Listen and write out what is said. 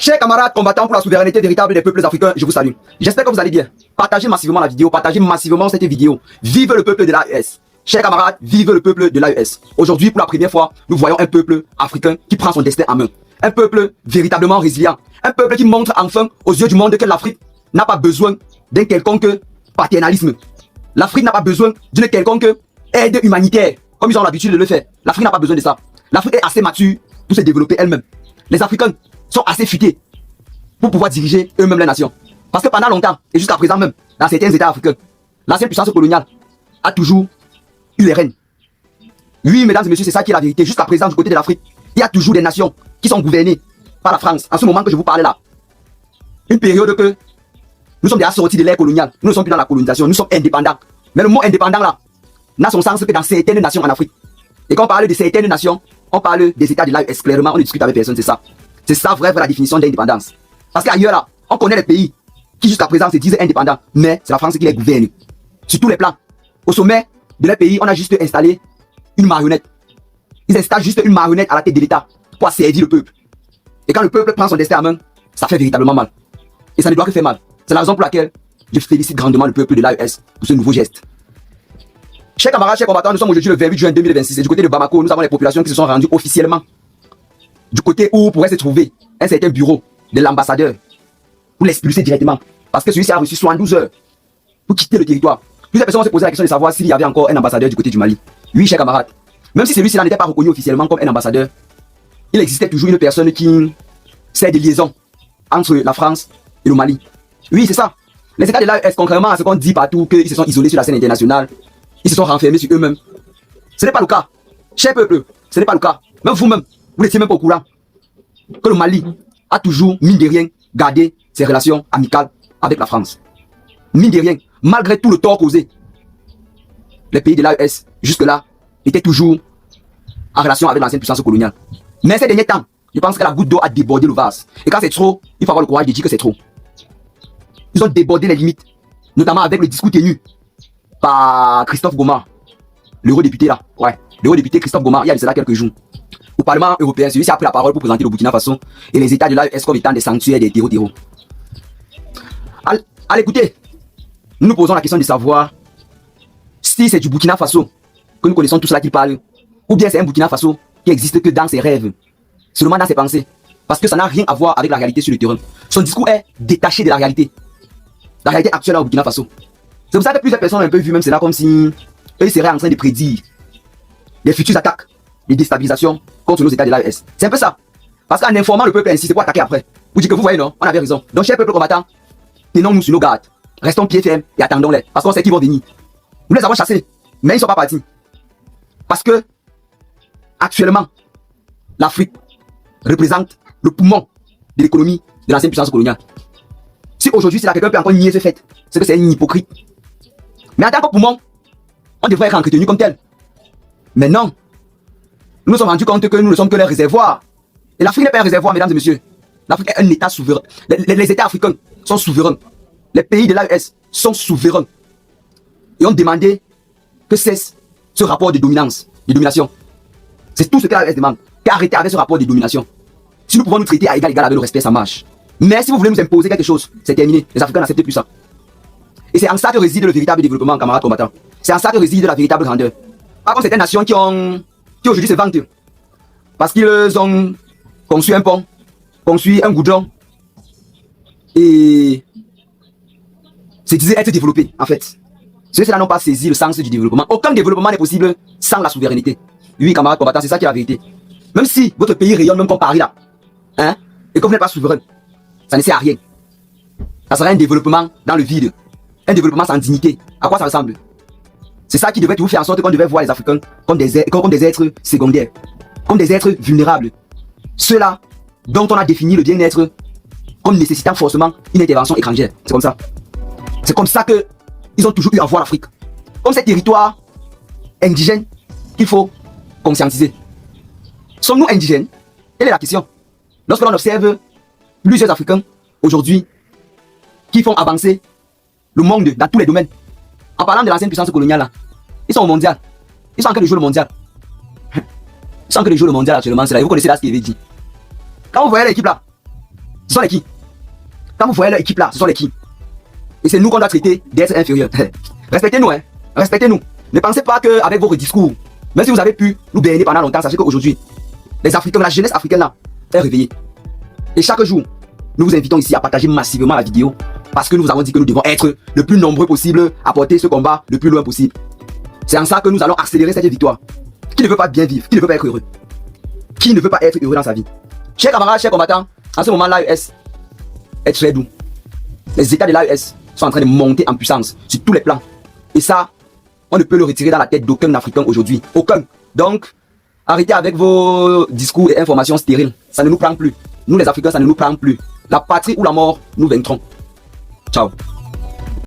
Chers camarades combattants pour la souveraineté véritable des peuples africains, je vous salue. J'espère que vous allez bien. Partagez massivement la vidéo, partagez massivement cette vidéo. Vive le peuple de l'AES. Chers camarades, vive le peuple de l'AES. Aujourd'hui, pour la première fois, nous voyons un peuple africain qui prend son destin en main. Un peuple véritablement résilient. Un peuple qui montre enfin aux yeux du monde que l'Afrique n'a pas besoin d'un quelconque paternalisme. L'Afrique n'a pas besoin d'une quelconque aide humanitaire, comme ils ont l'habitude de le faire. L'Afrique n'a pas besoin de ça. L'Afrique est assez mature pour se développer elle-même. Les Africains sont assez futés pour pouvoir diriger eux-mêmes les nations. Parce que pendant longtemps, et jusqu'à présent même, dans certains États africains, l'ancienne puissance coloniale a toujours eu les rênes. Oui, mesdames et messieurs, c'est ça qui est la vérité. Jusqu'à présent, du côté de l'Afrique, il y a toujours des nations qui sont gouvernées par la France. En ce moment que je vous parle là, une période que nous sommes déjà sortis de l'ère coloniale. Nous ne sommes plus dans la colonisation, nous sommes indépendants. Mais le mot indépendant là n'a son sens que dans certaines nations en Afrique. Et quand on parle de certaines nations, on parle des États de l'AES. Clairement, on ne discute avec personne, c'est ça. C'est ça vraie la définition d'indépendance. Parce qu'ailleurs là, on connaît les pays qui jusqu'à présent se disent indépendants, mais c'est la France qui les gouverne. Sur tous les plans. Au sommet de leur pays, on a juste installé une marionnette. Ils installent juste une marionnette à la tête de l'État pour servir le peuple. Et quand le peuple prend son destin en main, ça fait véritablement mal. Et ça ne doit que faire mal. C'est la raison pour laquelle je félicite grandement le peuple de l'AES pour ce nouveau geste. Chers camarades, chers combattants, nous sommes aujourd'hui le 28 juin 2026 et du côté de Bamako, nous avons les populations qui se sont rendues officiellement du côté où pourrait se trouver un certain bureau de l'ambassadeur pour l'expulser directement. Parce que celui-ci a reçu 72 heures pour quitter le territoire. Plusieurs personnes se posaient la question de savoir s'il y avait encore un ambassadeur du côté du Mali. Oui, chers camarades, même si celui-ci n'était pas reconnu officiellement comme un ambassadeur, il existait toujours une personne qui sert de liaison entre la France et le Mali. Oui, c'est ça. Les États de l'AES, contrairement à ce qu'on dit partout, qu'ils se sont isolés sur la scène internationale, ils se sont renfermés sur eux-mêmes. Ce n'est pas le cas. Cher peuple, ce n'est pas le cas. Même vous-même, vous n'étiez même pas au courant que le Mali a toujours, mine de rien, gardé ses relations amicales avec la France. Mine de rien, malgré tout le tort causé, les pays de l'AES, jusque-là, étaient toujours en relation avec l'ancienne puissance coloniale. Mais ces derniers temps, je pense que la goutte d'eau a débordé le vase. Et quand c'est trop, il faut avoir le courage de dire que c'est trop. Ils ont débordé les limites, notamment avec le discours tenu par Christophe Goma, l'eurodéputé là. Ouais, l'eurodéputé Christophe Goma, il y a de cela quelques jours. Au Parlement européen, celui-ci a pris la parole pour présenter le Burkina Faso et les États de l'AES comme étant des sanctuaires des terreaux. À l'écouter, nous nous posons la question de savoir si c'est du Burkina Faso que nous connaissons tous là qui parle, ou bien c'est un Burkina Faso qui existe que dans ses rêves, seulement dans ses pensées, parce que ça n'a rien à voir avec la réalité sur le terrain. Son discours est détaché de la réalité actuelle au Burkina Faso. C'est pour ça que plusieurs personnes ont un peu vu même cela comme si eux seraient en train de prédire les futures attaques, les déstabilisations contre nos États de l'AES. C'est un peu ça. Parce qu'en informant le peuple ainsi, c'est pour attaquer après. Vous dites que vous voyez non, on avait raison. Donc chers peuples combattants, tenons-nous sur nos gardes. Restons pieds fermes et attendons-les. Parce qu'on sait qu'ils vont venir. Nous les avons chassés, mais ils ne sont pas partis. Parce que actuellement, l'Afrique représente le poumon de l'économie de l'ancienne puissance coloniale. Si aujourd'hui, si quelqu'un peut encore nier ce fait, c'est que c'est un hypocrite. Mais en tant que poumon, on devrait être entretenu comme tel. Mais non. Nous nous sommes rendus compte que nous ne sommes que les réservoirs. Et l'Afrique n'est pas un réservoir, mesdames et messieurs. L'Afrique est un État souverain. Les États africains sont souverains. Les pays de l'AES sont souverains. Et ont demandé que cesse ce rapport de dominance, de domination. C'est tout ce que l'AES demande. Qu'arrêter avec ce rapport de domination. Si nous pouvons nous traiter à égal avec le respect, ça marche. Mais si vous voulez nous imposer quelque chose, c'est terminé. Les Africains n'acceptent plus ça. Et c'est en ça que réside le véritable développement, camarades combattants. C'est en ça que réside la véritable grandeur. Pas comme certaines nations qui aujourd'hui se vantent. Parce qu'ils ont construit un pont, construit un goudron. Et se disaient être développés, en fait. Ceux-là n'ont pas saisi le sens du développement. Aucun développement n'est possible sans la souveraineté. Oui, camarades combattants, c'est ça qui est la vérité. Même si votre pays rayonne même comme Paris là, hein, et que vous n'êtes pas souverain, ça ne sert à rien. Ça serait un développement dans le vide. Un développement sans dignité. À quoi ça ressemble? C'est ça qui devait toujours faire en sorte qu'on devait voir les Africains comme des êtres secondaires, comme des êtres vulnérables. Ceux-là dont on a défini le bien-être comme nécessitant forcément une intervention étrangère. C'est comme ça. C'est comme ça qu'ils ont toujours eu à voir l'Afrique. Comme ces territoires indigènes qu'il faut conscientiser. Sommes-nous indigènes? Quelle est la question? Lorsque l'on observe plusieurs Africains aujourd'hui qui font avancer le monde dans tous les domaines, en parlant de l'ancienne puissance coloniale là, ils sont au mondial. Ils sont en train de jouer le mondial. Ils sont en train de jouer le mondial actuellement, c'est là. Vous connaissez là ce qu'il avait dit. Quand vous voyez l'équipe là, Ce sont les qui? Quand vous voyez leur équipe là, ce sont les qui? Et c'est nous qu'on doit traiter d'être inférieurs. Respectez-nous, hein. Respectez-nous. Ne pensez pas qu'avec vos discours, même si vous avez pu nous bénir pendant longtemps, sachez qu'aujourd'hui, les Africains, la jeunesse africaine là, est réveillée. Et chaque jour, nous vous invitons ici à partager massivement la vidéo parce que nous vous avons dit que nous devons être le plus nombreux possible à porter ce combat le plus loin possible. C'est en ça que nous allons accélérer cette victoire. Qui ne veut pas bien vivre? Qui ne veut pas être heureux? Qui ne veut pas être heureux dans sa vie? Chers camarades, chers combattants, en ce moment, l'AES est très doux. Les états de l'AES sont en train de monter en puissance sur tous les plans. Et ça, on ne peut le retirer dans la tête d'aucun Africain aujourd'hui. Aucun. Donc, arrêtez avec vos discours et informations stériles. Ça ne nous prend plus. Nous les Africains, ça ne nous prend plus. La patrie ou la mort, nous vaincrons. Ciao.